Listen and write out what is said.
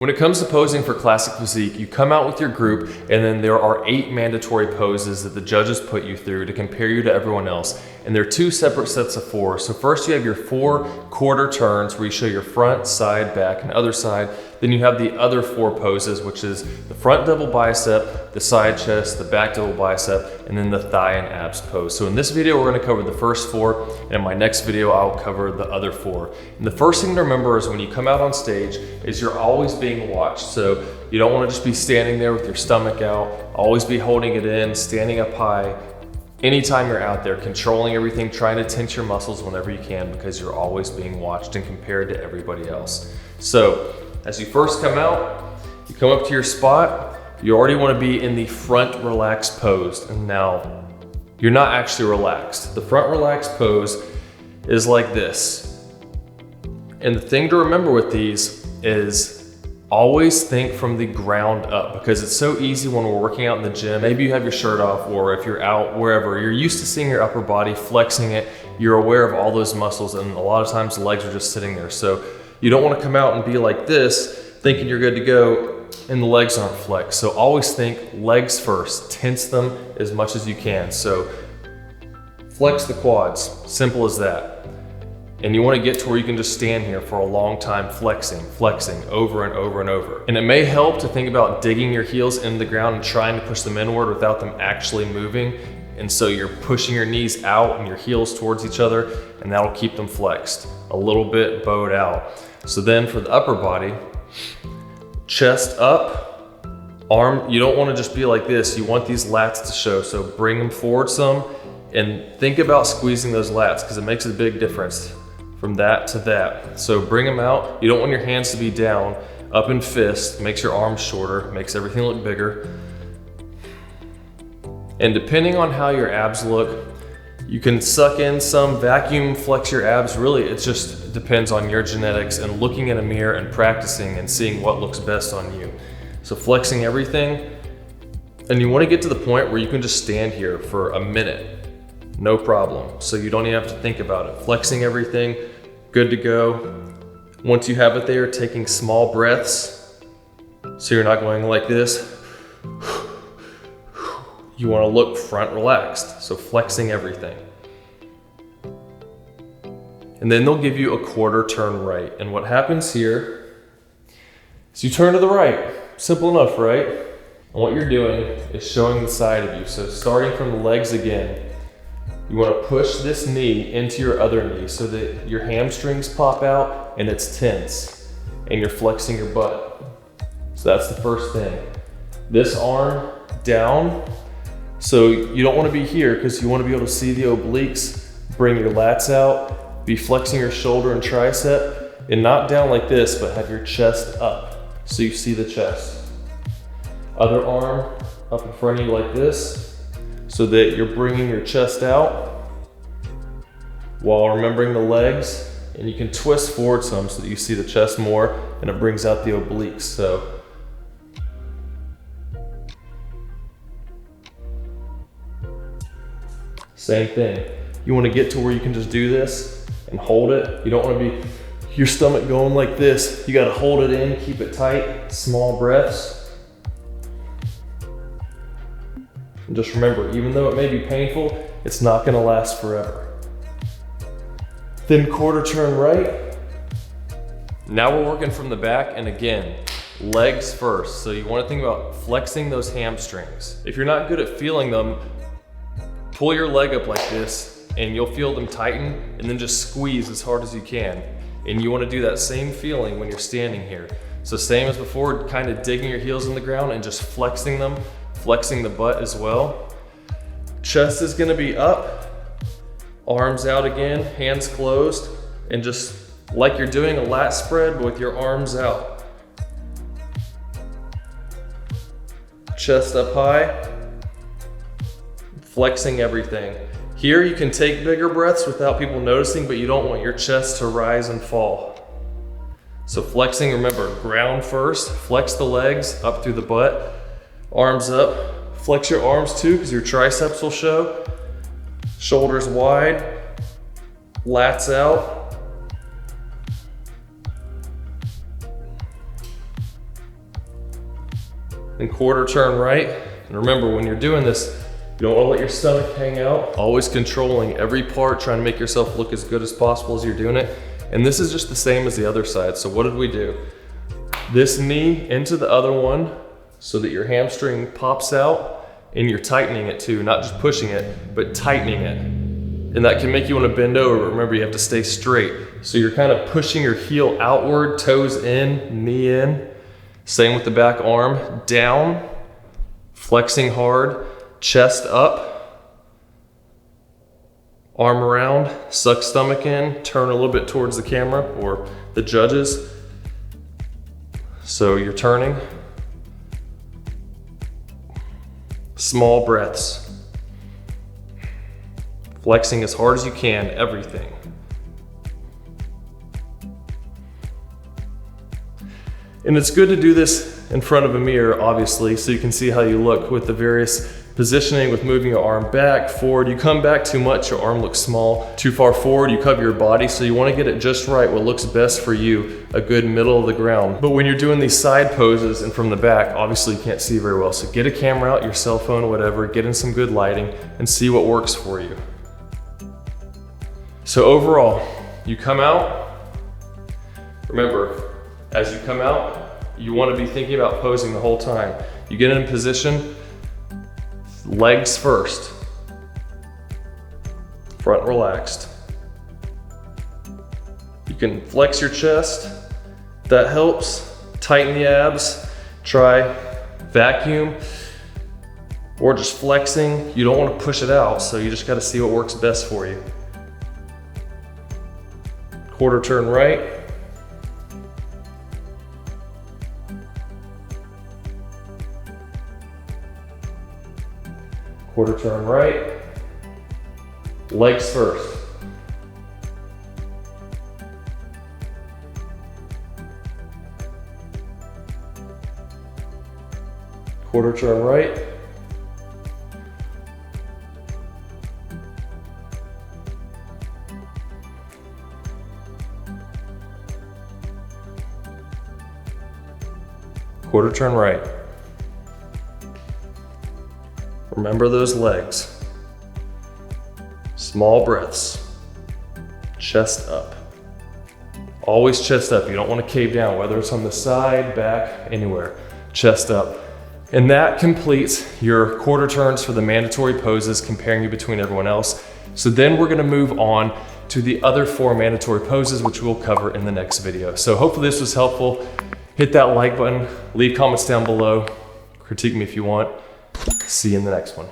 When it comes to posing for Classic Physique, you come out with your group and then there are 8 mandatory poses that the judges put you through to compare you to everyone else. And there are 2 separate sets of 4. So first you have your 4 quarter turns where you show your front, side, back, and other side. Then you have the other 4 poses, which is the front double bicep, the side chest, the back double bicep, and then the thigh and abs pose. So in this video, we're gonna cover the first 4, and in my next video, I'll cover the other 4. And the first thing to remember is when you come out on stage is you're always being watched. So you don't wanna just be standing there with your stomach out, always be holding it in, standing up high. Anytime you're out there, controlling everything, trying to tense your muscles whenever you can because you're always being watched and compared to everybody else. So, as you first come out, you come up to your spot, you already want to be in the front relaxed pose. And now, you're not actually relaxed. The front relaxed pose is like this. And the thing to remember with these is always think from the ground up, because it's so easy when we're working out in the gym. Maybe you have your shirt off, or if you're out wherever, you're used to seeing your upper body, flexing it, you're aware of all those muscles, and a lot of times the legs are just sitting there. So you don't want to come out and be like this, thinking you're good to go, and the legs aren't flexed. So always think legs first, tense them as much as you can. So flex the quads, simple as that. And you want to get to where you can just stand here for a long time, flexing over and over and over. And it may help to think about digging your heels into the ground and trying to push them inward without them actually moving. And so you're pushing your knees out and your heels towards each other, and that'll keep them flexed, a little bit bowed out. So then for the upper body, chest up, arm, you don't want to just be like this. You want these lats to show. So bring them forward some and think about squeezing those lats because it makes a big difference from that to that. So bring them out. You don't want your hands to be down, up in fist, makes your arms shorter, makes everything look bigger. And depending on how your abs look, you can suck in some, vacuum flex your abs. Really, it just depends on your genetics and looking in a mirror and practicing and seeing what looks best on you. So flexing everything, and you want to get to the point where you can just stand here for a minute, no problem. So you don't even have to think about it. Flexing everything, good to go. Once you have it there, taking small breaths, so you're not going like this. You want to look front relaxed, so flexing everything. And then they'll give you a quarter turn right. And what happens here is you turn to the right. Simple enough, right? And what you're doing is showing the side of you. So starting from the legs again, you want to push this knee into your other knee so that your hamstrings pop out and it's tense and you're flexing your butt. So that's the first thing. This arm down. So you don't want to be here because you want to be able to see the obliques, bring your lats out, be flexing your shoulder and tricep, and not down like this, but have your chest up so you see the chest. Other arm up in front of you like this so that you're bringing your chest out while remembering the legs, and you can twist forward some so that you see the chest more and it brings out the obliques. So same thing. You want to get to where you can just do this and hold it. You don't want to be your stomach going like this. You got to hold it in, keep it tight, small breaths. And just remember, even though it may be painful, it's not going to last forever. Then quarter turn right. Now we're working from the back, and again, legs first. So you want to think about flexing those hamstrings. If you're not good at feeling them, pull your leg up like this and you'll feel them tighten, and then just squeeze as hard as you can. And you want to do that same feeling when you're standing here. So same as before, kind of digging your heels in the ground and just flexing them, flexing the butt as well. Chest is going to be up, arms out again, hands closed, and just like you're doing a lat spread but with your arms out. Chest up high. Flexing everything. Here you can take bigger breaths without people noticing, but you don't want your chest to rise and fall. So flexing, remember, ground first, flex the legs up through the butt, arms up, flex your arms too because your triceps will show, shoulders wide, lats out. then quarter turn right. And remember, when you're doing this, you don't want to let your stomach hang out. Always controlling every part, trying to make yourself look as good as possible as you're doing it. And this is just the same as the other side. So what did we do? This knee into the other one so that your hamstring pops out, and you're tightening it too, not just pushing it, but tightening it. And that can make you want to bend over, but remember you have to stay straight. So you're kind of pushing your heel outward, toes in, knee in. Same with the back arm, down, flexing hard, chest up, arm around, suck stomach in, turn a little bit towards the camera or the judges. So you're turning. Small breaths. Flexing as hard as you can, everything. And it's good to do this in front of a mirror, obviously, so you can see how you look with the various positioning, with moving your arm back, forward. You come back too much, your arm looks small. Too far forward, you cover your body, so you wanna get it just right, what looks best for you, a good middle of the ground. But when you're doing these side poses and from the back, obviously you can't see very well, so get a camera out, your cell phone, whatever, get in some good lighting and see what works for you. So overall, you come out, remember, as you come out, you wanna be thinking about posing the whole time. You get in position, legs first, front relaxed. You can flex your chest, that helps. Tighten the abs, try vacuum, or just flexing. You don't want to push it out, so you just got to see what works best for you. Quarter turn right. Quarter turn right. Legs first. Quarter turn right. Quarter turn right. Remember those legs. Small breaths. Chest up. Always chest up. You don't want to cave down, whether it's on the side, back, anywhere. Chest up. And that completes your quarter turns for the mandatory poses, comparing you between everyone else. So then we're gonna move on to the other 4 mandatory poses, which we'll cover in the next video. So hopefully this was helpful. Hit that like button, leave comments down below, critique me if you want. See you in the next one.